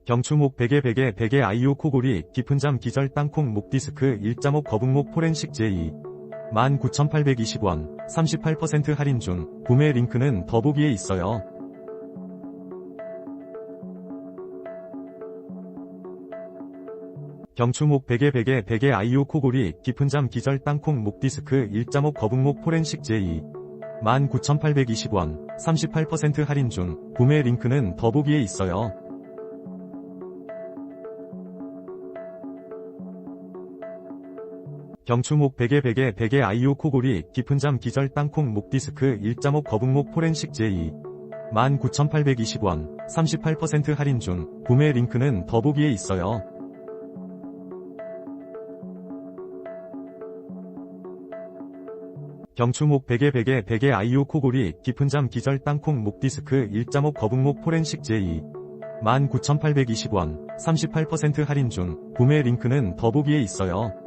경추목 베개 아이오 코골이 깊은 잠 기절 땅콩 목 디스크 일자목 거북목 포렌식 제2 19,820원 38% 할인 중. 구매 링크는 더보기에 있어요. 경추목 베개 아이오 코골이 깊은 잠 기절 땅콩 목 디스크 일자목 거북목 포렌식 제2 19,820원 38% 할인 중. 구매 링크는 더보기에 있어요. 경추목 베개 아이오 코골이 깊은 잠 기절 땅콩 목 디스크 일자목 거북목 포렌식 제2 19,820원 38% 할인 중. 구매 링크는 더보기에 있어요. 경추목 베개 아이오 코골이 깊은 잠 기절 땅콩 목 디스크 일자목 거북목 포렌식 제2 19,820원 38% 할인 중. 구매 링크는 더보기에 있어요.